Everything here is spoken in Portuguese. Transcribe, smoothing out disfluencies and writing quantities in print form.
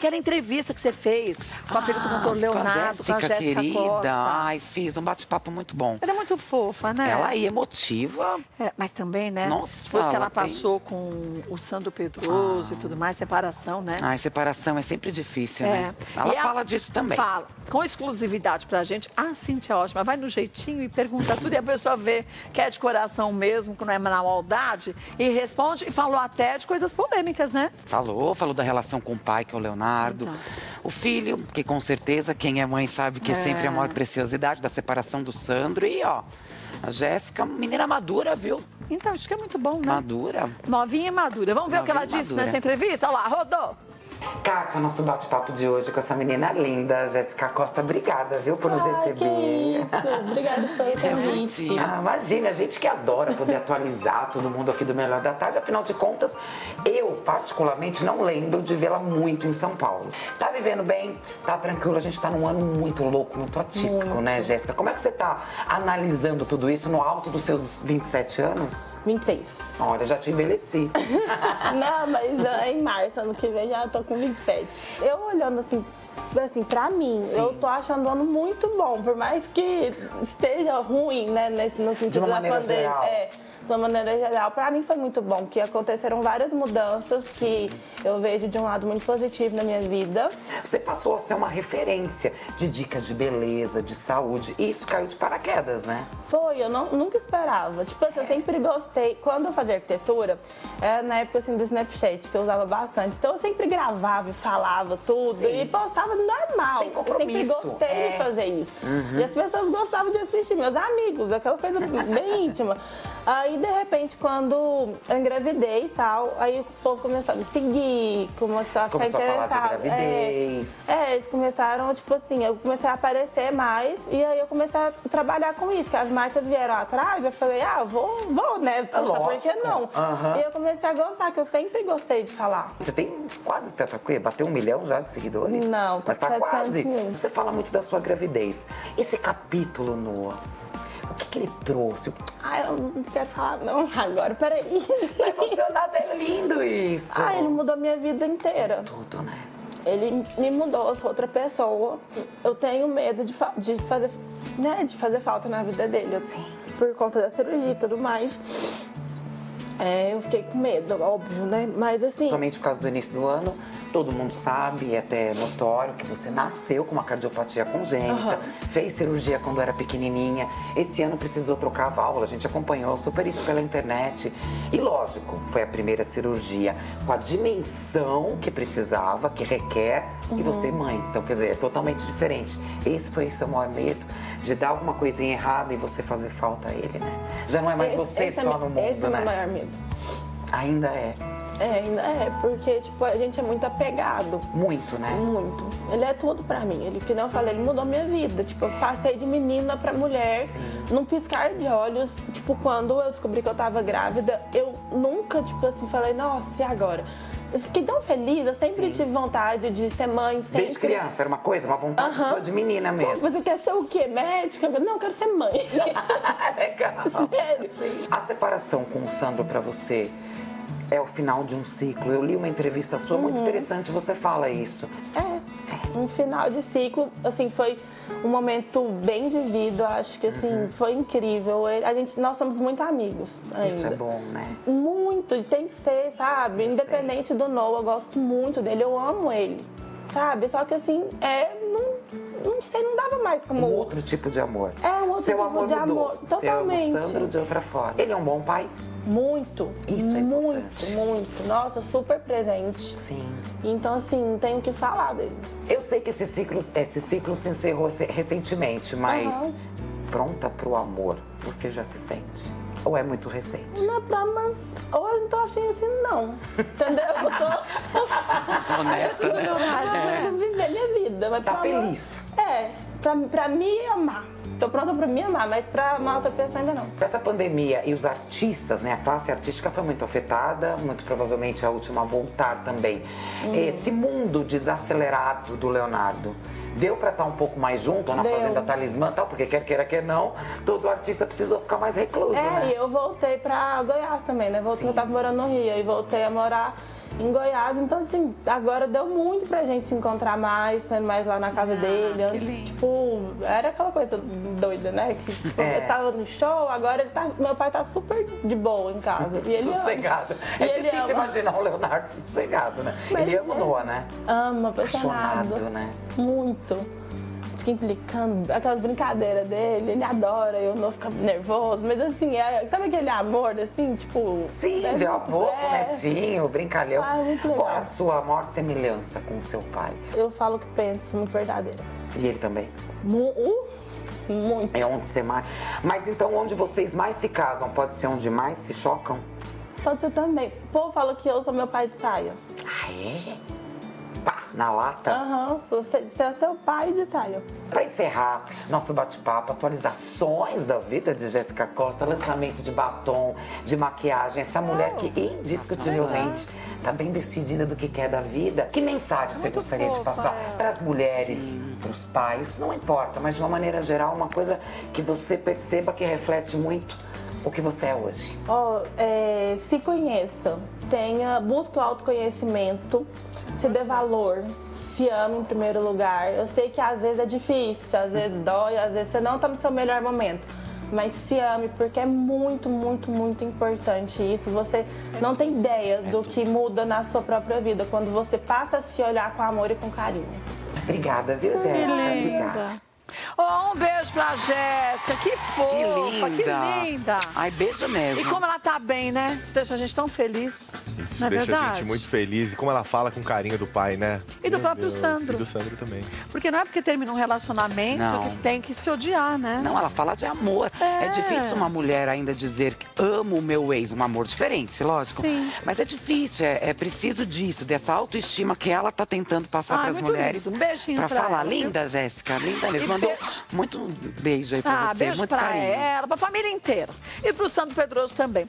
Aquela entrevista que você fez com a filha do cantor Leonardo, com a Jéssica querida. Costa. Ai, fiz um bate-papo muito bom. Ela é muito fofa, né? Ela é emotiva. É, mas também, né? Nossa, depois que ela ela tem- passou com o Sandro Pedroso e tudo mais, separação, né? Ai, separação é sempre difícil, né? Ela E fala disso também. Fala, com exclusividade pra gente. A Cíntia é ótima, vai no jeitinho e pergunta tudo e a pessoa vê que é de coração mesmo, que não é na maldade, e responde e falou até de coisas polêmicas, né? Falou da relação com o pai, que é o Leonardo. Então. O filho, que com certeza quem é mãe sabe que é sempre a maior preciosidade da separação do Sandro. E, ó, a Jéssica, menina madura, viu? Então, isso que é muito bom, né? Madura. Novinha e madura. Vamos ver o que ela Novinha e disse madura. nessa entrevista? Olha lá, rodou. Kátia, nosso bate-papo de hoje com essa menina linda, Jéssica Costa. Obrigada, viu, por nos receber. Que isso. Obrigada pelo convite. Imagina, a gente que adora poder atualizar todo mundo aqui do Melhor da Tarde. Afinal de contas, eu, particularmente, não lembro de vê-la muito em São Paulo. Tá vivendo bem? Tá tranquilo? A gente tá num ano muito louco, muito atípico, né, Jéssica? Como é que você tá analisando tudo isso no alto dos seus 27 anos? 26. Olha, já te envelheci. Não, mas em março, ano que vem, já tô com 27. Eu olhando assim, pra mim, eu tô achando o ano muito bom. Por mais que esteja ruim, né, no sentido da pandemia. De uma maneira geral, pra mim foi muito bom, porque aconteceram várias mudanças que eu vejo de um lado muito positivo na minha vida. Você passou a ser uma referência de dicas de beleza, de saúde. E isso caiu de paraquedas, né? Foi, eu nunca esperava. Tipo assim, eu sempre gostei. Quando eu fazia arquitetura, era na época assim do Snapchat, que eu usava bastante. Então eu sempre gravava e falava tudo. Sim. E postava normal. Sem compromisso. Eu sempre gostei de fazer isso. E as pessoas gostavam de assistir, meus amigos, aquela coisa bem íntima. Aí, de repente, quando eu engravidei e tal, aí o povo começou a me seguir, começou a ficar Começou a falar interessado. de gravidez. Eles começaram, tipo assim, eu comecei a aparecer mais e aí eu comecei a trabalhar com isso, que as marcas vieram atrás, eu falei, vou, né, postar, por que não? E eu comecei a gostar, que eu sempre gostei de falar. Você tem quase tanta coisa, bateu 1 milhão já de seguidores? Não, tô mas tá com 700 quase. mil. Você fala muito da sua gravidez. Esse capítulo, Noah, o que ele trouxe? Eu não quero falar não, agora, peraí. Tá emocionada, é lindo isso. Ele mudou minha vida inteira. Tudo, né? Ele me mudou, eu sou outra pessoa. Eu tenho medo de fazer falta na vida dele, assim, por conta da cirurgia e tudo mais. Eu fiquei com medo, óbvio, né? Mas assim... Somente por causa do início do ano, todo mundo sabe, é até notório, que você nasceu com uma cardiopatia congênita, fez cirurgia quando era pequenininha, esse ano precisou trocar a válvula, a gente acompanhou super isso pela internet. E lógico, foi a primeira cirurgia com a dimensão que precisava, que requer, e você mãe. Então, quer dizer, é totalmente diferente. Esse foi o seu maior medo, de dar alguma coisinha errada e você fazer falta a ele, né? Já não é mais você só no mundo, esse é né? o meu maior medo. Ainda é. Ainda é, porque, tipo, a gente é muito apegado. Muito, né? Muito. Ele é tudo pra mim. Ele, que não eu falei, ele mudou minha vida. Tipo, eu passei de menina pra mulher, num piscar de olhos. Tipo, quando eu descobri que eu tava grávida, eu nunca, tipo assim, falei, nossa, e agora? Eu fiquei tão feliz, eu sempre tive vontade de ser mãe, sempre. Desde criança, era uma coisa, uma vontade sua de menina mesmo. Você quer ser o quê? Médica? Não, eu quero ser mãe. Legal. Sério. Sim. A separação com o Sandro pra você é o final de um ciclo. Eu li uma entrevista sua muito interessante, você fala isso. Um final de ciclo, assim, foi um momento bem vivido, acho que, assim, foi incrível. Nós somos muito amigos ainda. Isso é bom, né? Muito, e tem que ser, sabe? Independente do Noah, eu gosto muito dele, eu amo ele, sabe? Só que, assim, não sei, não dava mais como... Um outro tipo de amor. Um outro Seu tipo amor de mudou. amor, totalmente. Você ama o Sandro de outra forma. Ele é um bom pai? Muito. Isso é muito, importante. muito. Nossa, super presente. Sim. Então, assim, não tenho o que falar dele. Eu sei que esse ciclo se encerrou recentemente, mas pronta pro amor, você já se sente? Ou é muito recente? Não é pra amar. Ou eu não tô afim assim, não. Entendeu? Eu tô... Honesta, né? Eu viver minha vida. Mas Tá pra amar- feliz? Pra me amar. Tô pronta pra me amar, mas pra amar outra pessoa ainda não. Essa pandemia e os artistas, né? A classe artística foi muito afetada, muito provavelmente a última a voltar também. Esse mundo desacelerado do Leonardo, deu pra estar um pouco mais junto na Fazenda Talismã e tal, porque quer queira, quer não, todo artista precisou ficar mais recluso, né? E eu voltei pra Goiás também, né? Eu tava morando no Rio e voltei a morar em Goiás. Então, assim, agora deu muito pra gente se encontrar mais, sendo mais lá na casa dele. Antes, lindo. tipo, era aquela coisa doida, né? Que tipo, eu tava no show, agora meu pai tá super de boa em casa. E ele Sossegado. E É ele difícil ama. imaginar o Leonardo sossegado, né? Mas Ele ama o Noah, né? Ama, apaixonado. Apaixonado, né? Muito. Fica implicando, aquelas brincadeiras dele, ele adora, eu não fico nervoso, mas assim, sabe aquele amor, assim, tipo... Sim, é de muito- avô, é. netinho, brincalhão. Ah, muito legal. Qual a sua maior semelhança com o seu pai? Eu falo que penso, muito verdadeira. E ele também? Muito. É onde você mais... Mas então, onde vocês mais se casam, pode ser onde mais se chocam? Pode ser também. O povo fala que eu sou meu pai de saia. Ah, é? Pá, na lata. Aham, você é seu pai de saia. Para encerrar nosso bate-papo, atualizações da vida de Jéssica Costa, lançamento de batom, de maquiagem, essa mulher que indiscutivelmente está bem decidida do que quer da vida. Que mensagem você gostaria de passar para as mulheres, para os pais? Não importa, mas de uma maneira geral, uma coisa que você perceba que reflete muito o que você é hoje. Se conheça, busque o autoconhecimento, se dê valor, se ame em primeiro lugar. Eu sei que às vezes é difícil, às vezes dói, às vezes você não está no seu melhor momento. Mas se ame, porque é muito, muito, muito importante isso. Você não tem ideia do que muda na sua própria vida quando você passa a se olhar com amor e com carinho. Obrigada, viu, Jéssica? Obrigada. Um beijo pra Jéssica, que fofa, que linda. Ai, beijo mesmo. E como ela tá bem, né? Isso deixa a gente tão feliz. Isso não é deixa a verdade? gente muito feliz. E como ela fala com carinho do pai, né? E do Meu próprio Deus. Sandro. E do Sandro também. Porque não é porque termina um relacionamento Não. que tem que se odiar, né? Não, ela fala de amor. É difícil uma mulher ainda dizer que amo o meu ex, um amor diferente, lógico. Sim. Mas é difícil, é preciso disso, dessa autoestima que ela tá tentando passar Ai, para as muito mulheres. lindo. Um beijinho pra pra falar. ela, viu? Linda, Jéssica, linda mesmo. E Mandou beijo. muito beijo aí pra você, Beijo muito pra carinho. ela, pra família inteira. E pro Sandro Pedroso também.